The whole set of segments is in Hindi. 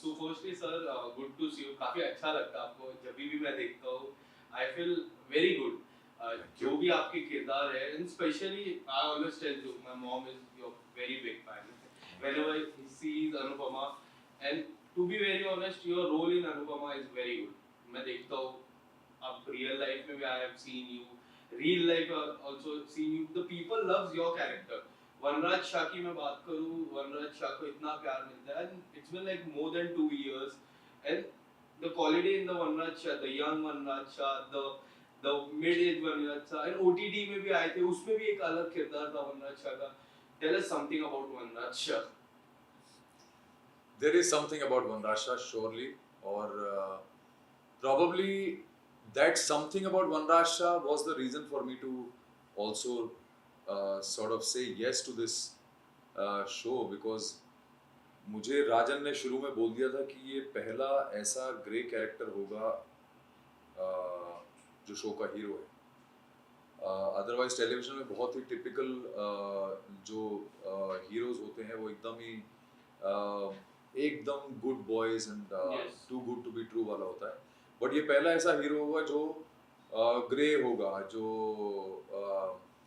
So firstly sir, good to see you. काफी अच्छा लगता है आपको जब भी मैं देखता हूँ. I feel very good. Thank जो you. भी आपके किरदार है, and especially I always tell you, my mom is your very big fan. Thank you. Whenever he sees Anupama, and to be very honest, your role in Anupama is very good. मैं देखता हूँ, अब real life में भी I have seen you, real life also seen you. The people loves your character. वनराज शाह की मैं बात करूँ, वनराज शाह को इतना प्यार मिलता है, and it's been like more than 2 years, and the quality in the Vanraj Shah, the young Vanraj Shah, the mid age Vanraj Shah, and OTT में भी आए थे, उसमें भी एक अलग किरदार था वनराज शाह का. Tell us something about Vanraj Shah. There is something about Vanrasha, surely, or probably that something about Vanrasha was the reason for me to also sort of say yes to this show, because मुझे राजन ने शुरू में बोल दिया था कि ये पहला ऐसा ग्रे कैरेक्टर होगा जो शो का हीरो है. अदरवाइज टेलीविजन में बहुत ही टिपिकल जो हीरोज होते हैं वो एकदम good boys and Yes. Too good to be true वाला होता है. बट ये पहला ऐसा हीरो होगा जो ग्रे होगा, जो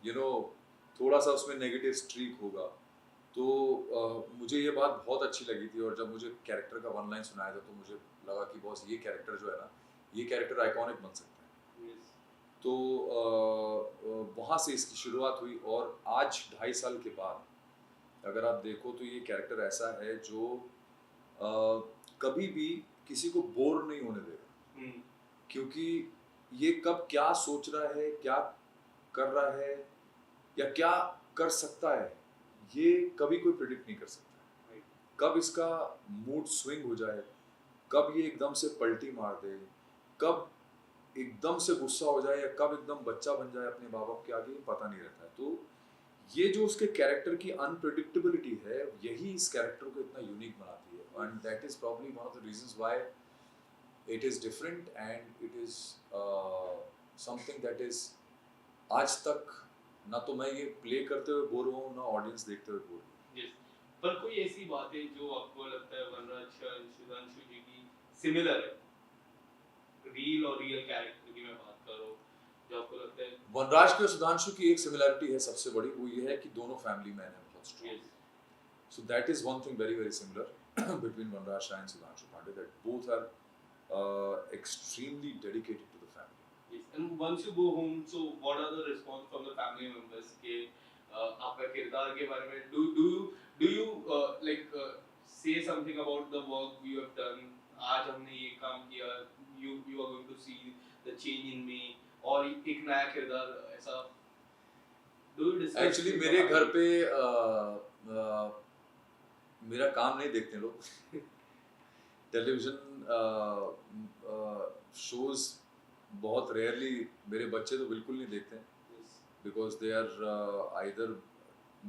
यू नो थोड़ा सा उसमें नेगेटिव स्ट्रीक होगा. तो मुझे ये बात बहुत अच्छी लगी थी, और जब मुझे कैरेक्टर का वन लाइन सुनाया था तो मुझे लगा कि बॉस ये कैरेक्टर जो है ना, ये कैरेक्टर आइकॉनिक बन सकता है. Yes. तो वहाँ से इसकी शुरुआत हुई, और आज 2.5 साल के बाद अगर आप देखो तो ये कैरेक्टर ऐसा है जो कभी भी किसी को बोर नहीं होने देगा. क्योंकि ये कब क्या सोच रहा है, क्या कर रहा है, या क्या कर सकता है, ये कभी कोई प्रिडिक्ट नहीं कर सकता. कब इसका मूड स्विंग हो जाए, कब ये एकदम से पलटी मार दे, कब एकदम से गुस्सा हो जाए, या कब एकदम बच्चा बन जाए अपने माँ बाप के आगे, पता नहीं रहता है. तो ये जो उसके कैरेक्टर की अनप्रेडिक्टेबिलिटी है, यही इस कैरेक्टर को इतना यूनिक बनाती है. And that is probably one of the reasons why it is different, and it is something that is आज तक ना तो मैं ये प्ले करते हुए बोर हुआ हूँ, ना ऑडियंस देखते हुए बोर हुआ. Yes. पर कोई ऐसी बात है जो आपको लगता है वनराज शाह और सुधांशु जी की सिमिलर है, रील और रियल कैरेक्टर की मैं बात कर रहा हूँ, जो आपको लगता है. वनराज के और सुधांशु की एक सिमिलरिटी है सबसे बड़ी, वो ये है कि दोनों फैमिली मैन हैं बहुत strong. Yes. So that is one thing very very similar between Vanraj Shah and Sudhanshu Pandey, that both are extremely dedicated to the family. Yes. And once you go home, so what are the response from the family members के आपका किरदार के बारे में, do you like say something about the work you have done, आज हमने ये काम किया, you are going to see the change in me, और एक नया किरदार ऐसा, do you discuss? Actually मेरे घर पे मेरा काम नहीं देखते लोग. टेलीविजन शोज बहुत रेयरली, मेरे बच्चे तो बिल्कुल नहीं देखते हैं, Yes. because they are either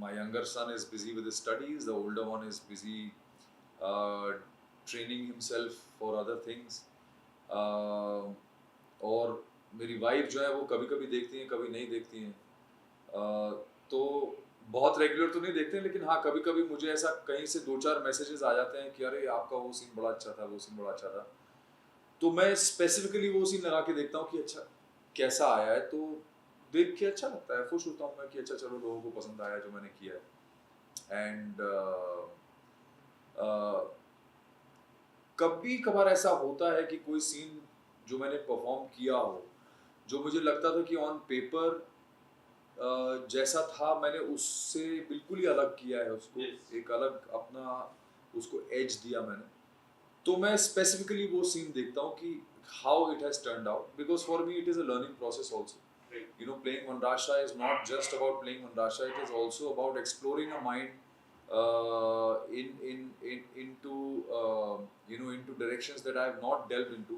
my younger son is busy with his studies, the older one is busy training himself for other things, और मेरी वाइफ जो है वो कभी कभी देखती हैं, कभी नहीं देखती हैं. तो बहुत रेगुलर तो नहीं देखते हैं, लेकिन हाँ कभी कभी मुझे ऐसा कहीं से 2-4 मैसेजेस आ जाते हैं कि अरे आपका वो सीन बड़ा अच्छा था, वो सीन बड़ा अच्छा था. तो मैं स्पेसिफिकली वो सीन लगा के देखता हूँ कि अच्छा कैसा आया है, तो देख के अच्छा लगता है, खुश होता हूँ मैं कि अच्छा चलो लोगों को पसंद आया जो मैंने किया है. एंड कभी कभार ऐसा होता है कि कोई सीन जो मैंने परफॉर्म किया हो, जो मुझे लगता था कि ऑन पेपर जैसा था, मैंने उससे बिल्कुल ही अलग किया है उसको. Yes. एक अलग अपना उसको एज दिया मैंने. तो मैं स्पेसिफिकली वो सीन देखता हूँ कि how it has turned out, because for me it is a learning process also. Right. You know, playing Vanrasha is not just about playing Vanrasha, it is also about exploring a mind into into directions that I have not delved into.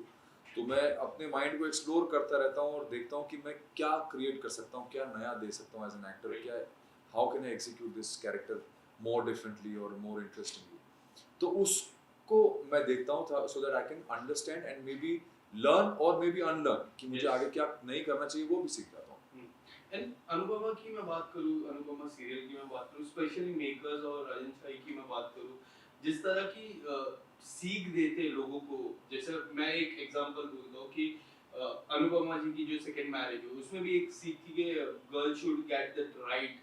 तो मैं अपने माइंड को एक्सप्लोर करता रहता हूँ और देखता हूँ कि मैं क्या क्रिएट कर सकता हूँ, क्या नया दे सकता हूँ एज एन एक्टर, क्या how can I execute this character more differently और मोर इंटरेस्टिंगली. तो उसको मैं देखता हूँ so that I can understand and may be learn और मे बी अनलर्न, कि मुझे आगे क्या नहीं करना चाहिए वो भी सीख जाता हूँ. एंड अनुपमा की मैं बात करूँ, अनुपमा सीरियल की मैं बात करूँ, स्पेशली मेकर्स और राजन शाही की मैं बात करूँ, जिस तरह की सीख देते लोगों को, जैसे मैं एक एग्जांपल दूंगा कि अनुपमा जी की जो सेकंड मैरिज है उसमें भी एक सीख थी कि girl should get that right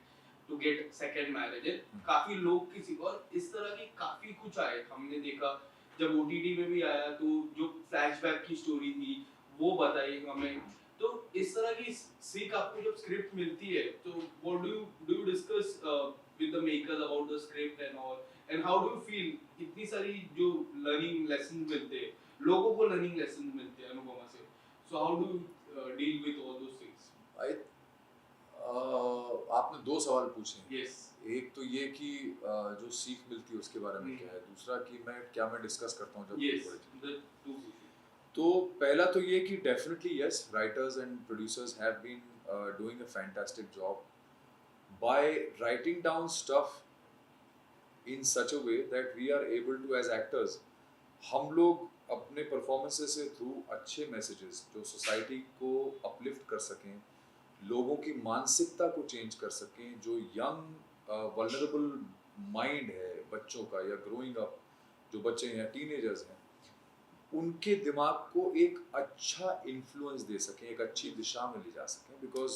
to get second marriage है। काफी लोग की सीख, और इस तरह की काफी कुछ आए हमने देखा। जब ओटीटी में भी आया तो जो फ्लैशबैक की स्टोरी थी वो बताई हमें। तो इस तरह की सीख आपको जब स्क्रिप्ट मिलती है तो what do you discuss with the makers about the script and all, and how do you feel इतनी सारी जो learning lessons मिलते हैं, लोगों को learning lessons मिलते हैं अनुपमा से, so how do you deal with all those things? I, आपने दो सवाल पूछे। Yes. एक तो ये कि जो सीख मिलती है उसके बारे में क्या है, दूसरा कि मैं डिस्कस करता हूँ जब Yes, कोई the two. तो पहला तो ये कि definitely yes, writers and producers have been doing a fantastic job by writing down stuff in such a way that we are able to as actors, हम लोग अपने परफॉर्मेंसेस से थ्रू अच्छे मैसेजेस जो सोसाइटी को अपलिफ्ट कर सकें, लोगों की मानसिकता को चेंज कर सकें, जो यंग वल्नरेबल माइंड है बच्चों का या ग्रोइंग अप जो बच्चे हैं या टीनेजर्स हैं, उनके दिमाग को एक अच्छा इन्फ्लुएंस दे सकें, एक अच्छी दिशा में ले जा सकें, because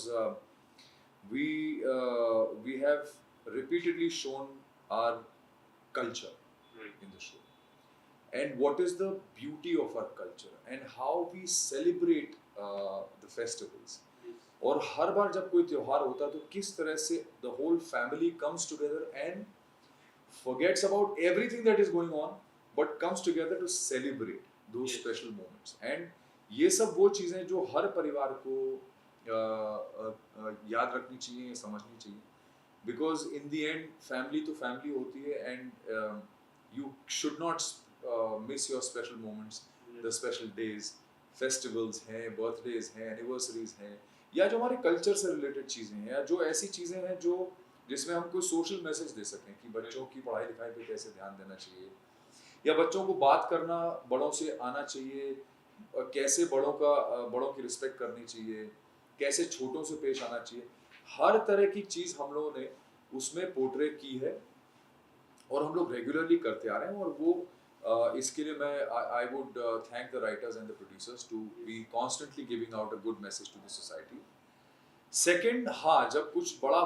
we have repeatedly shown our culture in the show, and what is the beauty of our culture and how we celebrate the festivals. और हर बार जब कोई त्योहार होता है तो किस तरह से the whole family comes together and forgets about everything that is going on but comes together to celebrate those special moments. and ये सब वो चीज़ें जो हर परिवार को याद रखनी चाहिए, समझनी चाहिए, because in the end family तो फैमिली होती है, and you should not miss your special moments, the special days, festivals हैं, बर्थडेज हैं, एनिवर्सरीज हैं, या जो हमारे कल्चर से रिलेटेड चीज़ें हैं, या जो ऐसी चीज़ें हैं जो जिसमें हम कोई सोशल मैसेज दे सकें कि बच्चों की पढ़ाई लिखाई पे कैसे ध्यान देना चाहिए, या बच्चों को बात करना बड़ों से आना चाहिए, कैसे बड़ों की रिस्पेक्ट करनी चाहिए, कैसे छोटों से पेश आना चाहिए, हर तरह की चीज़ हम लोगों ने उसमें पोर्ट्रे की है और हम लोग रेगुलरली करते आ रहे हैं। और वो इसके लिए मैं I would thank the writers and the producers to be constantly giving out a good message to the society. Second, हाँ, जब कुछ बड़ा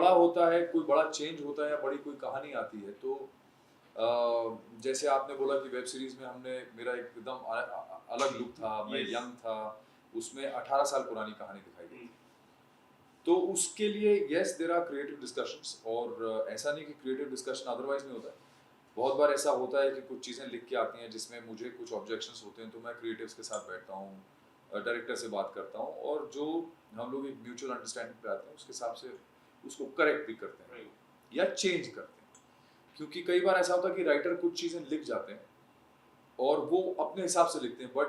होता है, कोई बड़ा चेंज होता है या बड़ी कोई कहानी आती है, तो जैसे आपने बोला कि वेब सीरीज में हमने मेरा एकदम अलग लुक था, मैं यंग था, उसमें 18 साल पुरानी कहानी दिखाई गई, तो उसके लिए yes there are creative discussions, और ऐसा नहीं कि क्रिएटिव डिस्कशन अदरवाइज नहीं होता है। बहुत बार ऐसा होता है कि कुछ चीज़ें लिख के आती हैं जिसमें मुझे कुछ ऑब्जेक्शंस होते हैं, तो मैं क्रिएटिव्स के साथ बैठता हूँ, डायरेक्टर से बात करता हूँ, और जो हम लोग एक म्यूचुअल अंडरस्टैंडिंग पे आते हैं उसके हिसाब से उसको करेक्ट भी करते हैं या चेंज करते हैं। क्योंकि कई बार ऐसा होता है कि राइटर कुछ चीज़ें लिख जाते हैं और वो अपने हिसाब से लिखते हैं, बट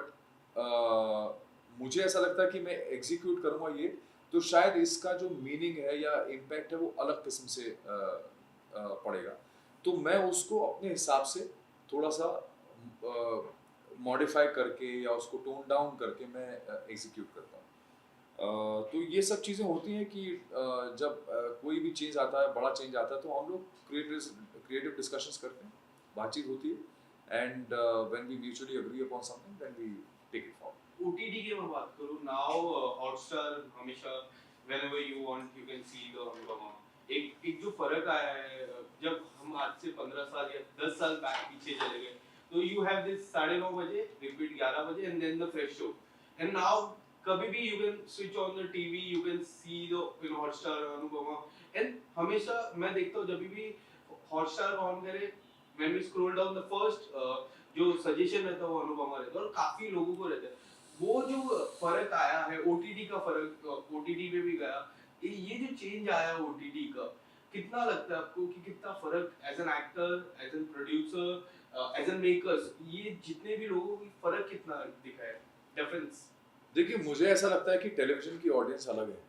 मुझे ऐसा लगता है कि मैं एग्जीक्यूट करूँगा ये, तो शायद इसका जो मीनिंग है या इम्पैक्ट है वो अलग किस्म से पड़ेगा, तो मैं उसको अपने हिसाब से थोड़ा सा मॉडिफाई करके या उसको टोन डाउन करके मैं एग्जीक्यूट करता हूँ। तो ये सब चीज़ें होती हैं कि जब कोई भी चेंज आता है, बड़ा चेंज आता है, तो हम लोग क्रिएटिव डिस्कशंस करते हैं, बातचीत होती है, and when we mutually agree upon something then we take it forward. OTT की मैं बात करूँ, नाउ हॉटस्टार हमेशा whenever you want you can see the Anupamaa. एक जो फर्क आया है, जब हम आज से 15 साल या 10 साल बैक पीछे चले गए, तो you have this 9:30 बजे रिपीट 11 बजे and then the fresh show, and now कभी भी you can switch on the TV, you can see the Hotstar Anupama, and हमेशा मैं देखता हूँ जब भी हॉटस्टार ऑन करे, when we scroll down the first जो सजेशन रहता है वो अनुपमा रहता है, और काफी लोगों को रहता है। वो जो फर्क आया है, ओटीटी का फर्क, ओटीटी पे भी गया, ये जो चेंज आया ओटीटी का, कितना लगता है आपको कि कितना फर्क as an actor, as an producer, as an makers, ये जितने भी लोगों को फर्क कितना दिखा है, डिफरेंस? देखिए, मुझे ऐसा लगता है कि टेलीविजन की ऑडियंस अलग है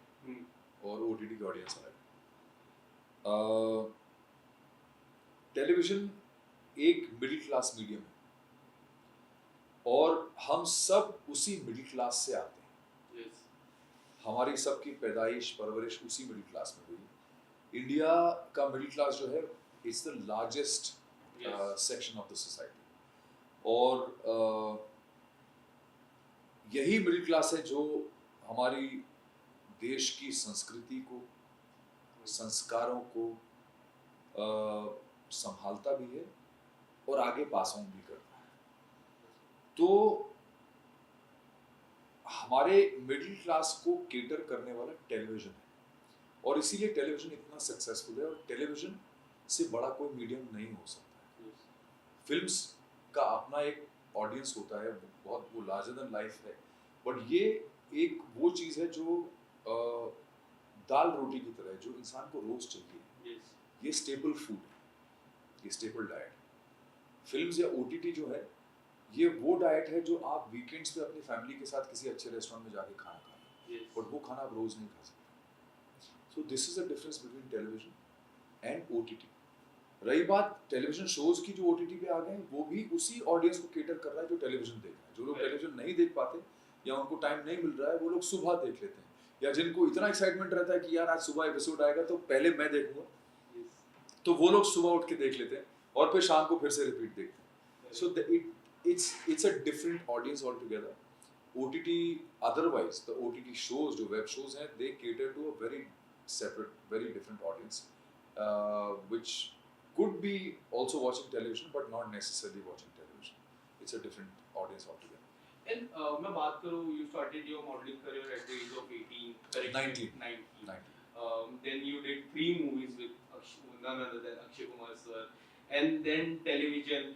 और ओटीटी की ऑडियंस अलग है। टेलीविजन एक मिडिल क्लास मीडियम है और हम सब उसी मिडिल क्लास से आते हैं। yes. हमारी सबकी पैदाइश परवरिश उसी मिडिल क्लास में हुई। इंडिया का मिडिल क्लास जो है, it's the largest Yes. Section of the society. और यही मिडिल क्लास है जो हमारी देश की संस्कृति को, संस्कारों को संभालता भी है और आगे पास ऑन भी करता है। तो हमारे मिडिल क्लास को केटर करने वाला टेलीविजन है, और इसीलिए टेलीविजन इतना सक्सेसफुल है, और टेलीविजन से बड़ा कोई मीडियम नहीं हो सकता है। फिल्म्स का अपना एक ऑडियंस होता है, बहुत वो लार्जर देन लाइफ है, बट ये एक वो चीज़ है जो दाल रोटी की तरह है, जो इंसान को रोज चाहिए। Yes. ये स्टेपल फूड है, ये स्टेपल डाइट। फिल्म्स या ओटीटी जो है, ये वो डाइट है जो आप वीकेंड्स पे अपनी फैमिली के साथ किसी अच्छे रेस्टोरेंट में जाके खाना खा रहे Yes. हैं, बट वो खाना आप रोज नहीं खा सकते। So this is the difference between television and OTT. रही बात टेलीविजन शोज की, जो ओटीटी पे आ गए हैं, वो भी उसी ऑडियंस को केटर कर रहा है जो टेलीविजन देख रहा है। जो लोग Right. टेलीविजन नहीं देख पाते या उनको टाइम नहीं मिल रहा है, वो लोग सुबह देख लेते हैं, या जिनको इतना एक्साइटमेंट रहता है कि यार आज सुबह एपिसोड आएगा तो पहले मैं देखूंगा, Yes. तो वो लोग सुबह उठ के देख लेते हैं और फिर शाम को फिर से रिपीट देखते हैं। Right. So it's a different audience altogether. OTT, otherwise the OTT shows, जो web shows हैं, they cater to a very separate, very different audience, which could be also watching television but not necessarily watching television. It's a different audience altogether. And मैं बात करूँ, you started your modeling career at the age of 18, correct? 19. 19. 90. Then you did 3 movies with none other than Akshay Kumar sir, and then television.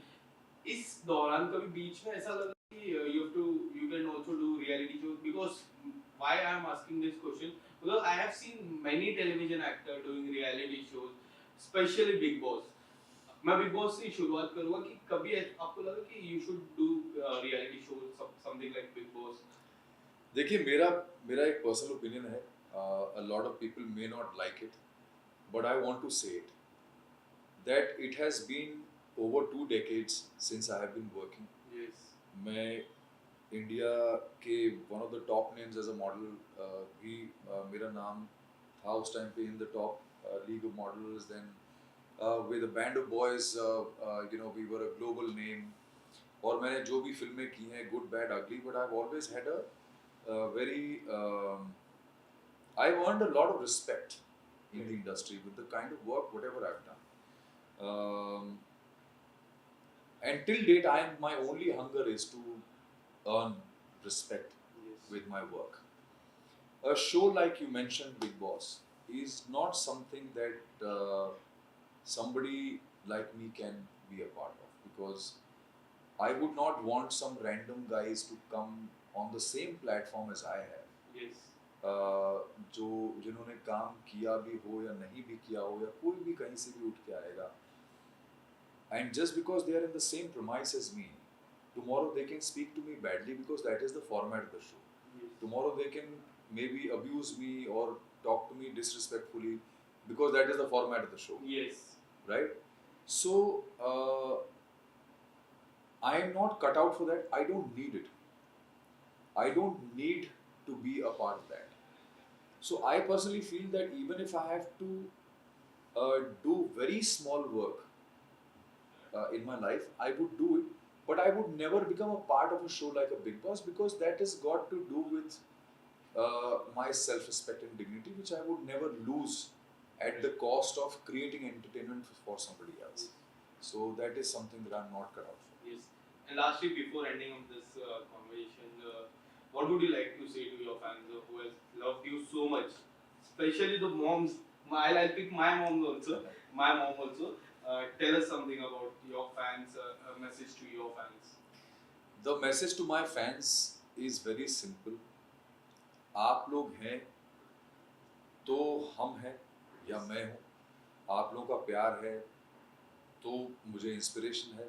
इस दौरान कभी बीच में ऐसा लगा कि you can also do reality shows? Because why I am asking this question, because I have seen many television actors doing reality shows, especially Big Boss. मैं बिग बॉस से शुरुआत करूंगा कि कभी आपको लगा कि you should do reality shows, something like Big Boss? देखिए, मेरा एक पर्सनल ओपिनियन है, a lot of people may not like it, but I want to say it, that it has been over 2 decades since I have been working. Yes. मैं इंडिया के one of the top names as a model भी मेरा नाम था उस टाइम पे in the top league of models. Then with a band of boys, you know, we were a global name, और मैंने जो भी फिल्में की हैं, good bad ugly, but I have always had a very I earned a lot of respect in the industry with the kind of work whatever I've done. And till date, my only hunger is to earn respect Yes. with my work. A show like you mentioned, Big Boss, is not something that somebody like me can be a part of, because I would not want some random guys to come on the same platform as I have. Yes. जो जिन्होंने काम किया भी हो या नहीं भी किया हो, या कोई भी कहीं से भी उठ के आएगा, and just because they are in the same premise as me, tomorrow they can speak to me badly because that is the format of the show. Yes. Tomorrow they can maybe abuse me or talk to me disrespectfully because that is the format of the show, Yes. right? So I am not cut out for that. I don't need it. I don't need to be a part of that. So I personally feel that even if I have to do very small work in my life, I would do it, but I would never become a part of a show like a Big Boss, because that has got to do with my self-respect and dignity, which I would never lose at the cost of creating entertainment for somebody else. So that is something that I'm not cut out for. Yes. And lastly, before ending of this conversation, what would you like to say to your fans who has loved you so much, especially the moms? I'll pick my mom also. My mom also. Tell us something about your fans. A message to your fans. The message to my fans is very simple. आप लोग हैं तो हम हैं, या मैं हूँ। आप लोगों का प्यार है तो मुझे इंस्पिरेशन है,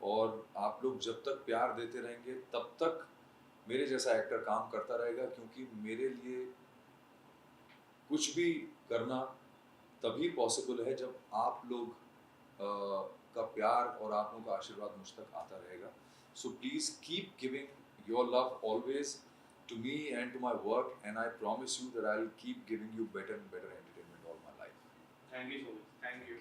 और आप लोग जब तक प्यार देते रहेंगे तब तक मेरे जैसा एक्टर काम करता रहेगा, क्योंकि मेरे लिए कुछ भी करना तभी पॉसिबल है जब आप लोग का प्यार और आप लोगों का आशीर्वाद मुझ तक आता रहेगा. So please keep giving your love always to me and to my work, and I promise you that I'll keep giving you better and better entertainment all my life. Thank you so much. Thank you.